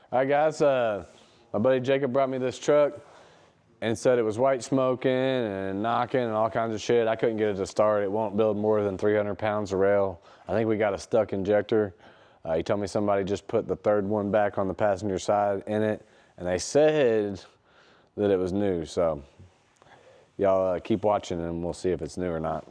All right, guys. My buddy Jacob brought me this truck and said it was white smoking and knocking and all kinds of shit. I couldn't get it to start. It won't build more than 300 pounds of rail. I think we got a stuck injector. He told me somebody just put the third one back on the passenger side in it, and they said that it was new. So y'all keep watching and we'll see if it's new or not.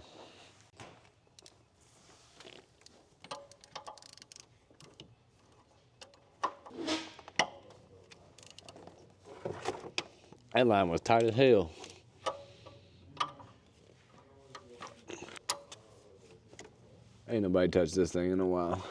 That line was tight as hell. Ain't nobody touched this thing in a while.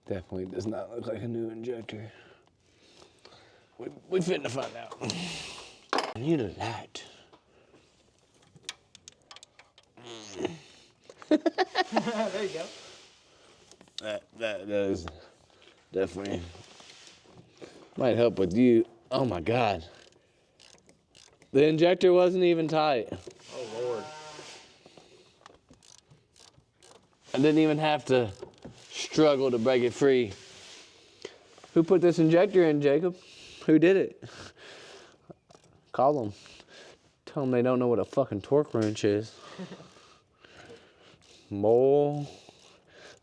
Definitely does not look like a new injector. We finna find out. I need a light. There you go. That does definitely might help with you. Oh my God. The injector wasn't even tight. Oh Lord. I didn't even have to struggle to break it free. Who put this injector in, Jacob? Who did it? Call them. Tell them they don't know what a fucking torque wrench is. Boy.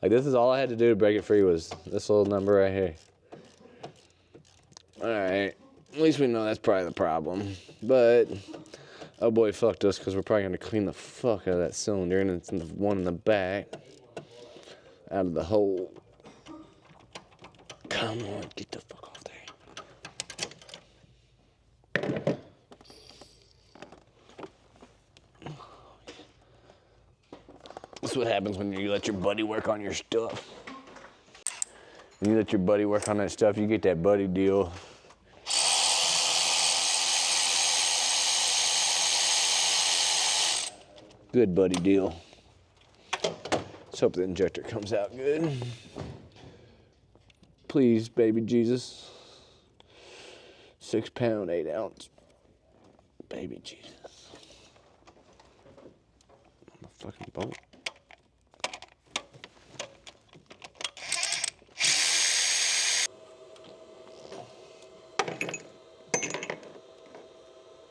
Like, this is all I had to do to break it free was this little number right here. All right. At least we know that's probably the problem. But, oh boy, fucked us because we're probably going to clean the fuck out of that cylinder, and it's in the one in the back. Out of the hole. Come on, get the fuck off there. That's what happens when you let your buddy work on your stuff. When you let your buddy work on that stuff, you get that buddy deal. Good buddy deal. Let's hope the injector comes out good. Please, baby Jesus. 6 pound, 8 ounce. Baby Jesus. I'm a fucking bolt.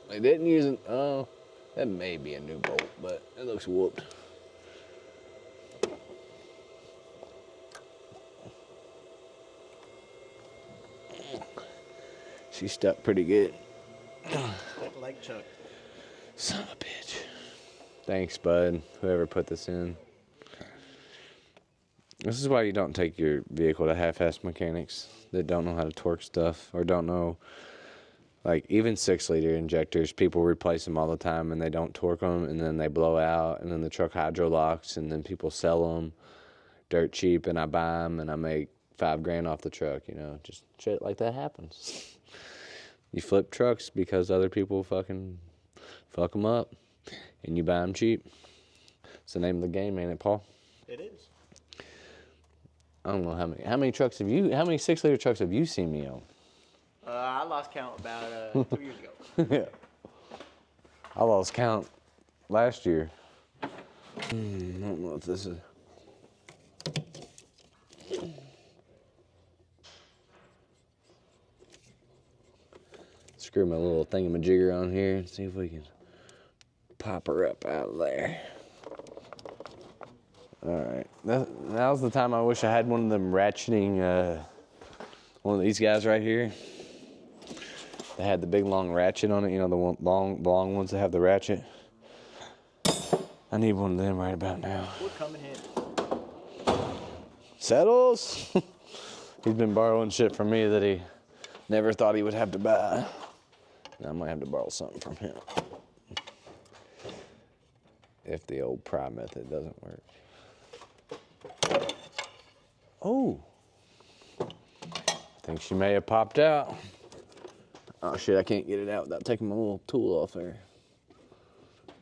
They didn't use it. Oh, that may be a new bolt, but it looks whooped. She's stuck pretty good. Like Chuck. Son of a bitch. Thanks, bud. Whoever put this in. This is why you don't take your vehicle to half-ass mechanics that don't know how to torque stuff or don't know. Like, even 6-liter injectors, people replace them all the time and they don't torque them, and then they blow out, and then the truck hydro locks, and then people sell them dirt cheap, and I buy them and I make $5 grand off the truck, you know. Just shit like that happens. You flip trucks because other people fucking fuck them up, and you buy them cheap. It's the name of the game, ain't it, Paul? It is. I don't know how many trucks have you, how many 6-liter trucks have you seen me on? I lost count about 2 years ago. Yeah. I lost count last year. I don't know if this is. Screw my little thingamajigger on here and see if we can pop her up out of there. All right, now's the time I wish I had one of them ratcheting, one of these guys right here. They had the big long ratchet on it, you know, the long ones that have the ratchet. I need one of them right about now. Would come in handy. Settles? He's been borrowing shit from me that he never thought he would have to buy. Now I might have to borrow something from him. If the old pry method doesn't work. Oh. I think she may have popped out. Oh shit, I can't get it out without taking my little tool off there.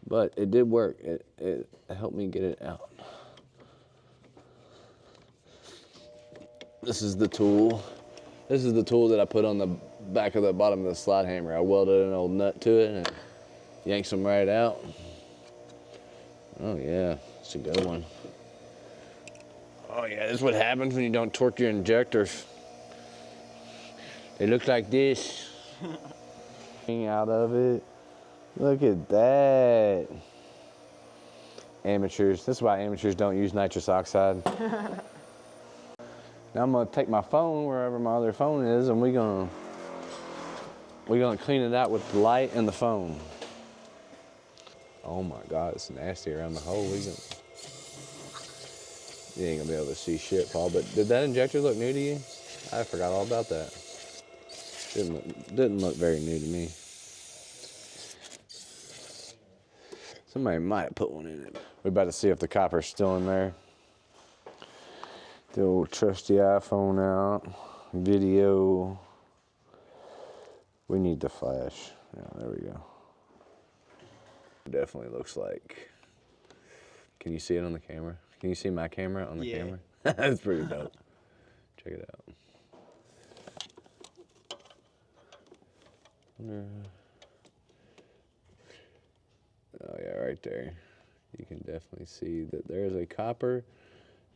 But it did work. It helped me get it out. This is the tool. This is the tool that I put on the back of the bottom of the slide hammer. I welded an old nut to it and it yanks them right out. Oh yeah, it's a good one. Oh yeah, this is what happens when you don't torque your injectors. They look like this. Out of it. Look at that. Amateurs. This is why amateurs don't use nitrous oxide. Now I'm gonna take my phone wherever my other phone is, and we're gonna clean it out with the light and the phone. Oh my God, it's nasty around the hole. You ain't gonna be able to see shit, Paul. But did that injector look new to you? I forgot all about that. Didn't look very new to me. Somebody might have put one in it. We're about to see if the copper's still in there. The old trusty iPhone out. Video. We need the flash. Yeah, there we go. It definitely looks like. Can you see it on the camera? Can you see my camera on the camera? That's pretty dope. Check it out. Oh yeah, right there. You can definitely see that there's a copper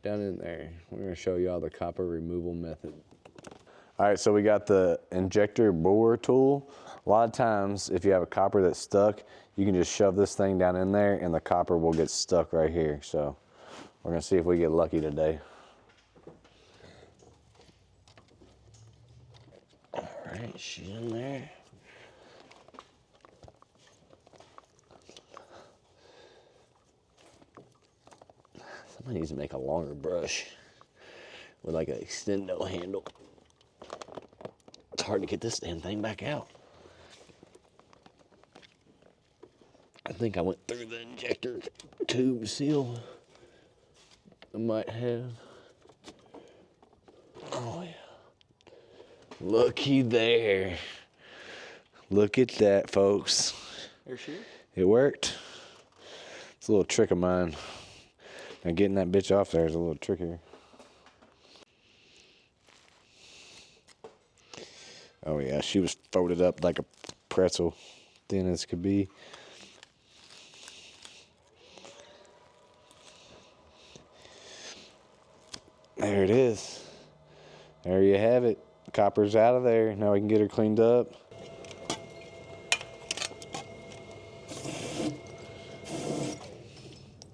down in there. We're gonna show you all the copper removal method. All right, so we got the injector bore tool. A lot of times, if you have a copper that's stuck, you can just shove this thing down in there and the copper will get stuck right here. So we're gonna see if we get lucky today. All right, she's in there. Somebody needs to make a longer brush with like an extendo handle. It's hard to get this damn thing back out. I think I went through the injector tube seal. I might have. Oh yeah. Looky there. Look at that, folks. There she is. It worked. It's a little trick of mine. Now getting that bitch off there is a little trickier. Oh yeah, she was folded up like a pretzel, thin as could be. There it is. There you have it. Copper's out of there. Now we can get her cleaned up.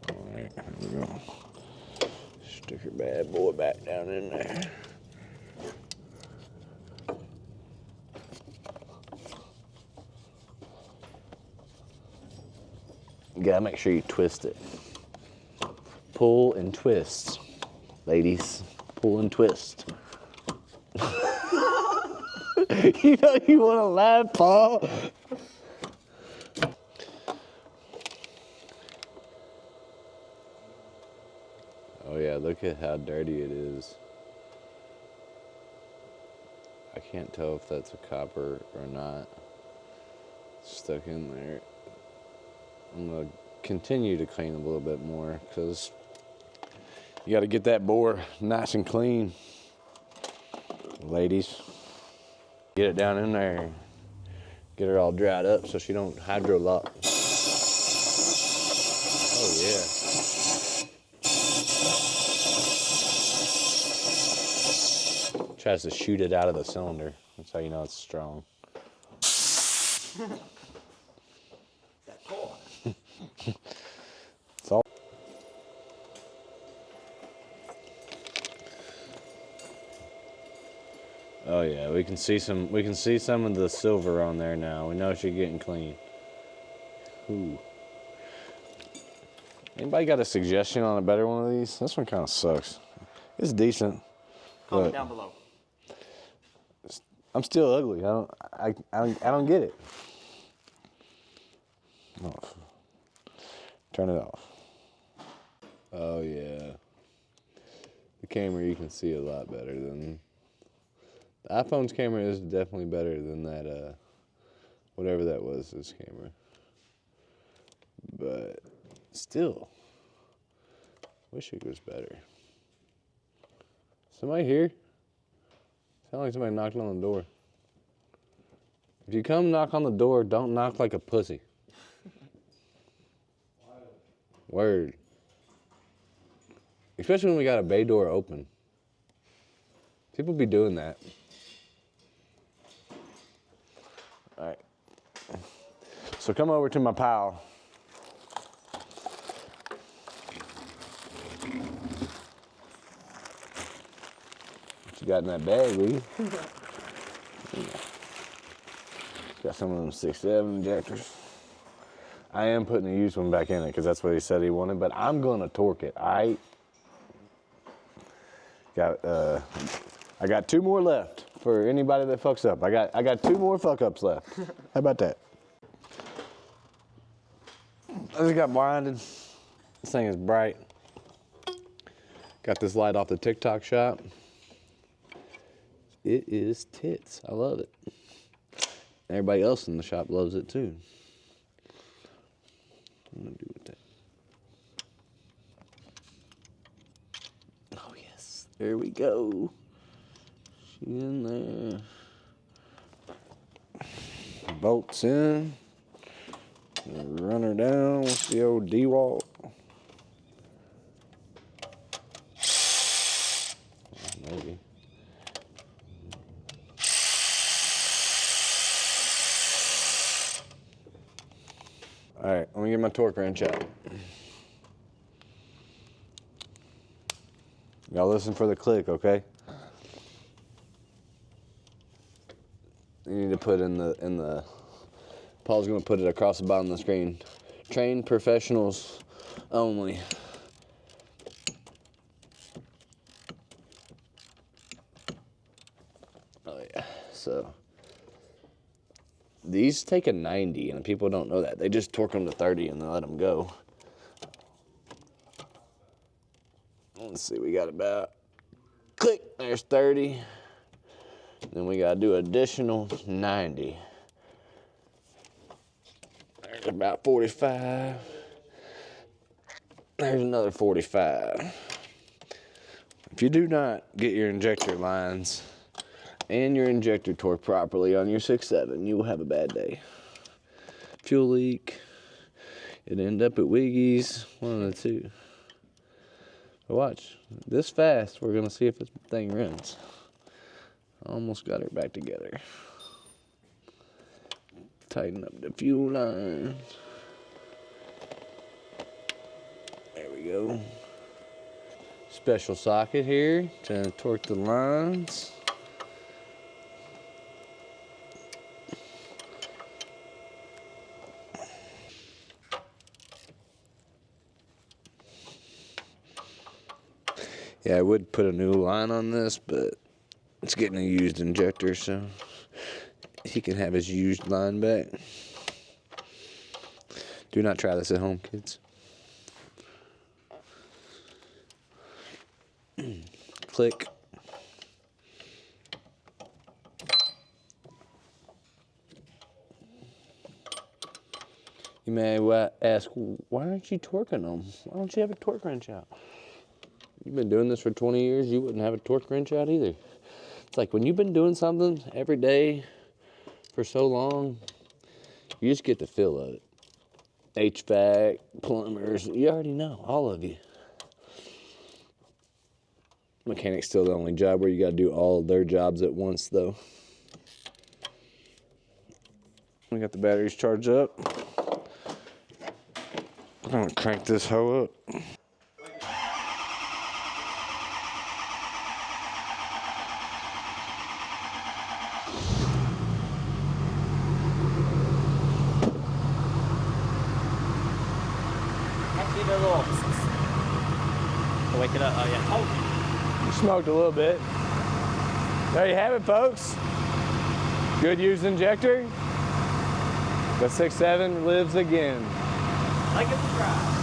All right, here we go. Stick her bad boy back down in there. You gotta make sure you twist it. Pull and twist. Ladies, pull and twist. You know you want to laugh, Paul. Oh yeah, look at how dirty it is. I can't tell if that's a copper or not. It's stuck in there. I'm gonna continue to clean a little bit more because you gotta get that bore nice and clean. Ladies, get it down in there. Get her all dried up so she don't hydro lock. Oh yeah. Tries to shoot it out of the cylinder. That's how you know it's strong. That cool. It's all. Oh yeah, we can see some of the silver on there now. We know she's getting clean. Ooh. Anybody got a suggestion on a better one of these? This one kind of sucks. It's decent. Comment down below. I'm still ugly. I don't get it. Off. Turn it off. Oh yeah. The camera, you can see a lot better than the iPhone's camera is definitely better than that whatever that was, this camera. But but still, wish it was better. Somebody here? Sound like somebody knocked on the door. If you come knock on the door, don't knock like a pussy. Word. Especially when we got a bay door open. People be doing that. All right. So come over to my pile. What you got in that bag, Lee? Got some of them 6.7 injectors. I am putting a used one back in it because that's what he said he wanted, but I'm gonna torque it. I got 2 more left for anybody that fucks up. I got 2 more fuck ups left. How about that? I just got blinded. This thing is bright. Got this light off the TikTok shop. It is tits. I love it. Everybody else in the shop loves it too. What am I gonna do with that? Oh yes, there we go. She's in there. Bolts in. Run her down with the old D-Walt. Maybe. All right, let me get my torque wrench out. Y'all listen for the click, okay? You need to put in the, Paul's gonna put it across the bottom of the screen. Trained professionals only. Oh yeah, so. These take a 90, and people don't know that. They just torque them to 30 and then let them go. Let's see, we got about, click, there's 30. Then we gotta do additional 90. There's about 45. There's another 45. If you do not get your injector lines and your injector torque properly on your 6.7, you will have a bad day. Fuel leak, it end up at Wiggy's, one of the two. But watch, this fast, we're gonna see if this thing runs. Almost got her back together. Tighten up the fuel line. There we go. Special socket here to torque the lines. Yeah, I would put a new line on this, but it's getting a used injector, so he can have his used line back. Do not try this at home, kids. Click. You may ask, why aren't you torquing them? Why don't you have a torque wrench out? You've been doing this for 20 years, you wouldn't have a torque wrench out either. It's like when you've been doing something every day for so long, you just get the feel of it. HVAC, plumbers, you already know, all of you. Mechanic's still the only job where you gotta do all of their jobs at once though. We got the batteries charged up. I'm gonna crank this hoe up. Wake it up. Oh yeah. Oh. You smoked a little bit. There you have it, folks. Good used injector. The 6.7 lives again. Like and subscribe.